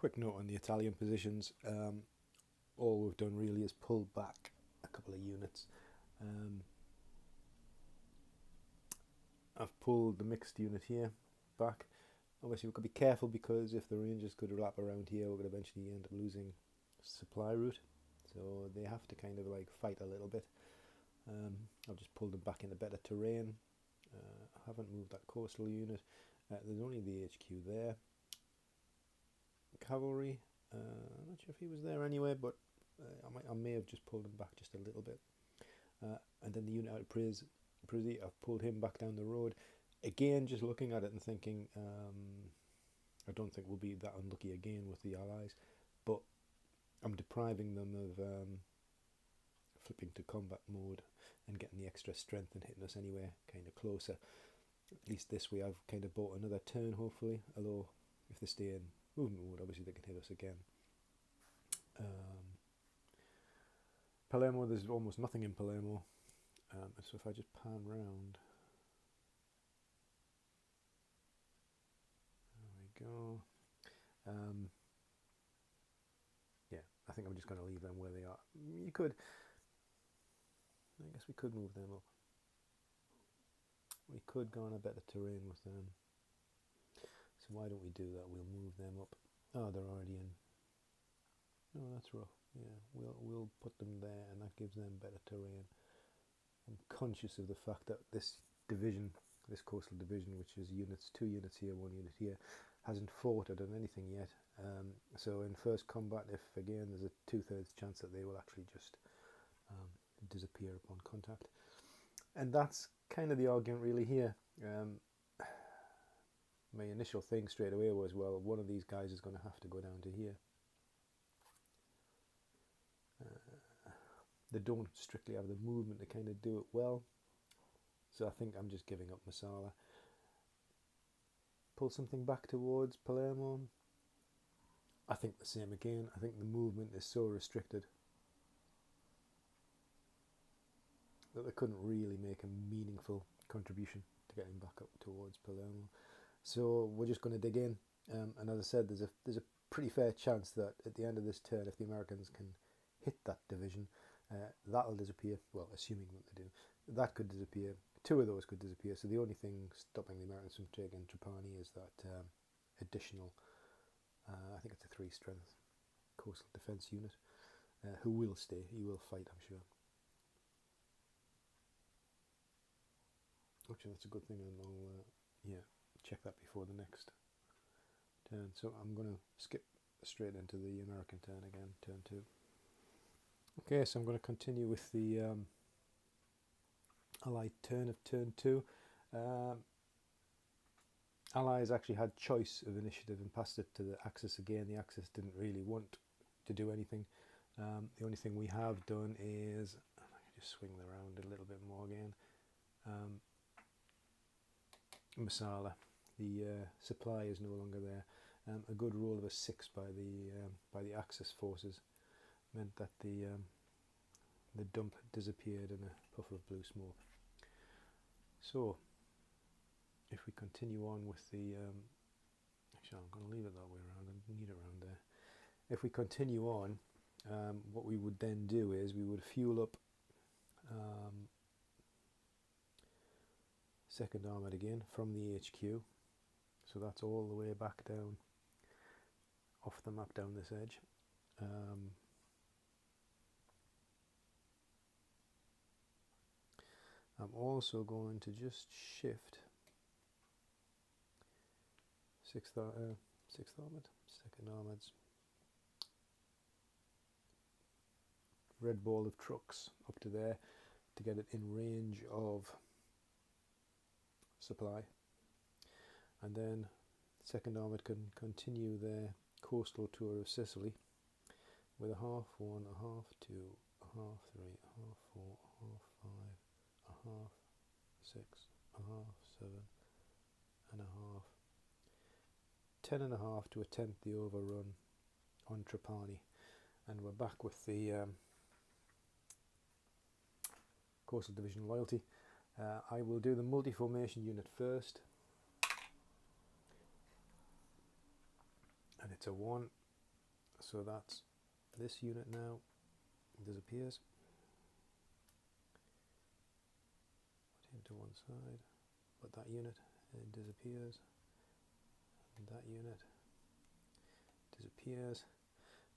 quick note on the Italian positions. All we've done really is pull back a couple of units. I've pulled the mixed unit here back. Obviously we've got to be careful, because if the Rangers could wrap around here, we're going to eventually end up losing supply route. So they have to kind of like fight a little bit. I've just pulled them back into better terrain. I haven't moved that coastal unit. There's only the HQ there. Cavalry, I'm not sure if he was there anyway, but I may have just pulled him back just a little bit. And then the unit out of Prizzi, I've pulled him back down the road. Again, just looking at it and thinking, I don't think we'll be that unlucky again with the Allies, but I'm depriving them of flipping to combat mode and getting the extra strength and hitting us anywhere kind of closer. At least this way I've kind of bought another turn, hopefully, although if they stay in movement mode, obviously they can hit us again. Palermo, there's almost nothing in Palermo, so if I just pan round, there we go. Yeah, I think I'm just going to leave them where they are. You could, I guess we could move them up. We could go on a better terrain with them. So why don't we do that? We'll move them up. Oh, they're already in. No, that's rough. Yeah, we'll put them there, and that gives them better terrain. I'm conscious of the fact that this division, this coastal division, which is units, 2 units here, 1 unit here, hasn't fought or done anything yet. So in first combat, if again there's a 2/3 chance that they will actually just disappear upon contact. And that's kind of the argument really here. My initial thing straight away was, well, one of these guys is going to have to go down to here. They don't strictly have the movement to kind of do it well, so I think I'm just giving up Marsala. Pull something back towards Palermo. I think the same again. I think the movement is so restricted that they couldn't really make a meaningful contribution to getting back up towards Palermo. So we're just going to dig in, and as I said, there's a pretty fair chance that at the end of this turn, if the Americans can hit that division, that'll disappear. Well, assuming that they do, that could disappear. 2 of those could disappear. So the only thing stopping the Americans from taking Trapani is that additional, I think it's a 3 strength coastal defence unit, who will stay. He will fight, I'm sure. Actually, that's a good thing, and I'll check that before the next turn. So I'm going to skip straight into the American turn again, turn 2. Okay, so I'm going to continue with the Allied turn of turn 2. Allies actually had choice of initiative and passed it to the Axis again. The Axis didn't really want to do anything. The only thing we have done is, I can just swing around a little bit more again. Marsala, the supply is no longer there. A good roll of a 6 by the Axis forces meant that the dump disappeared in a puff of blue smoke. So if we continue on with the actually I'm going to leave it that way around, I need it around there. If we continue on, what we would then do is we would fuel up Second Armoured again from the HQ, so that's all the way back down off the map down this edge. I'm also going to just shift Sixth Armoured, Second Armoured's red ball of trucks up to there to get it in range of supply, and then Second Armoured can continue their coastal tour of Sicily with a half 1, a half 2, a half 3, a half 4, a half 5, a half 6, a half 7, and a half 10 and a half to attempt the overrun on Trapani. And we're back with the Coastal Division loyalty. I will do the multi-formation unit first, and it's a 1, So that's this unit now disappears. Put him to one side, but that unit disappears, and that unit disappears,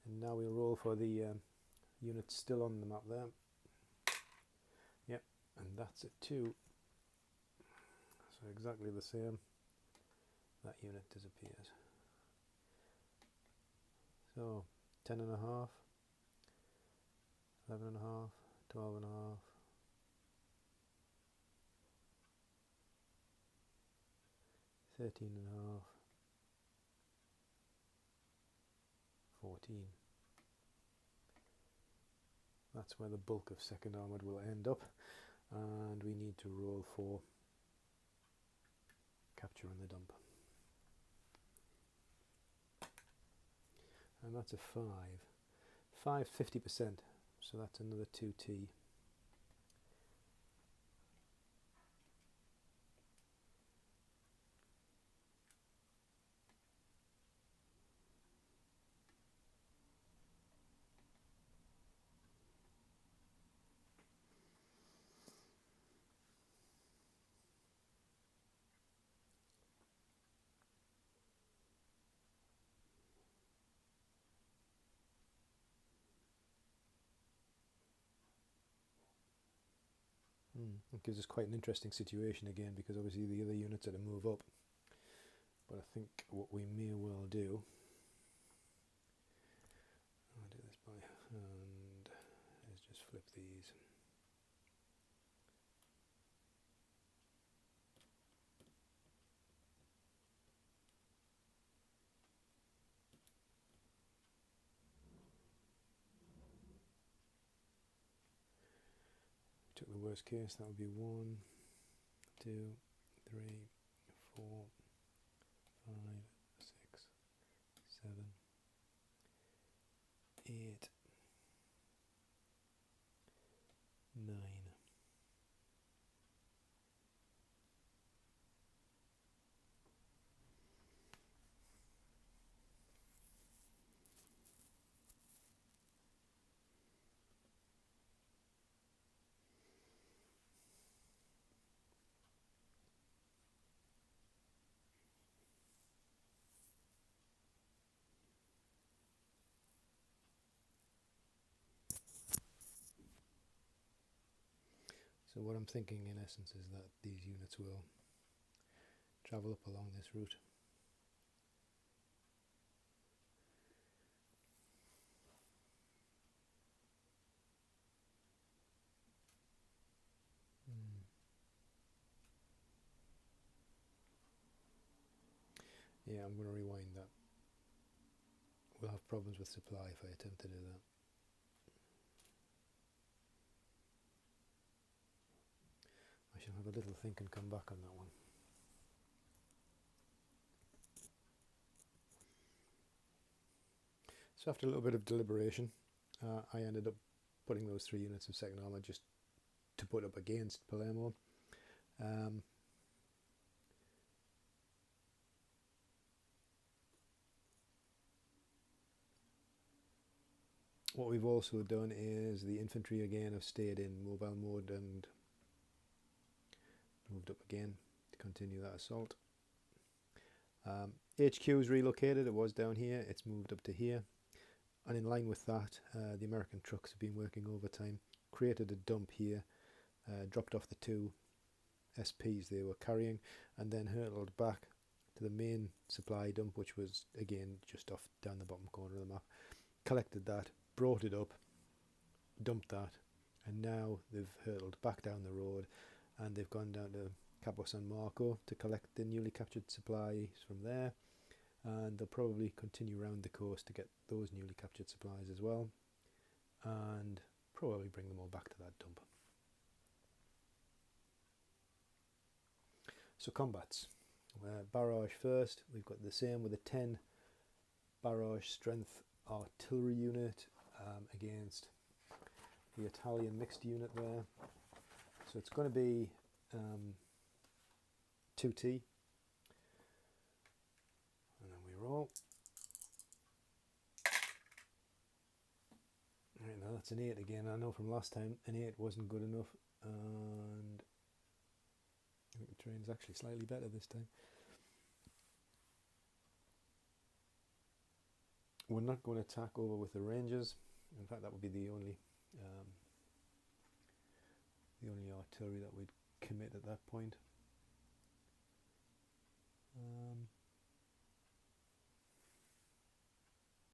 and now we roll for the unit still on the map there. Yep, and that's it too. So exactly the same. That unit disappears. So 10.5, 11.5, 12.5, 13.5, 14. That's where the bulk of Second Armoured will end up, and we need to roll for capture on the dump. And that's a 5. 50%, so that's another 2T. It gives us quite an interesting situation again, because obviously the other units are to move up. But I think what we may well do, I'll do this by hand, is just flip these. Took the worst case, that would be 1, 2, 3, 4, 5, 6, 7, 8, 9. So what I'm thinking in essence is that these units will travel up along this route. Yeah, I'm going to rewind that. We'll have problems with supply if I attempt to do that. I shall have a little think and come back on that one. So after a little bit of deliberation, I ended up putting those 3 units of Second Armour just to put up against Palermo. What we've also done is the infantry again have stayed in mobile mode and moved up again to continue that assault. HQ is relocated, it was down here, it's moved up to here, and in line with that the American trucks have been working overtime, created a dump here, dropped off the 2 SPs they were carrying, and then hurtled back to the main supply dump, which was again just off down the bottom corner of the map, collected that, brought it up, dumped that, and now they've hurtled back down the road and they've gone down to Capo San Marco to collect the newly captured supplies from there, and they'll probably continue round the coast to get those newly captured supplies as well, and probably bring them all back to that dump. So combats. Barrage first, we've got the same with a 10 barrage strength artillery unit against the Italian mixed unit there. So it's going to be 2T, and then we roll. That's an 8 again. I know from last time an 8 wasn't good enough, and I think the terrain's actually slightly better this time. We're not going to attack over with the Rangers. In fact, that would be the only artillery that we'd commit at that point.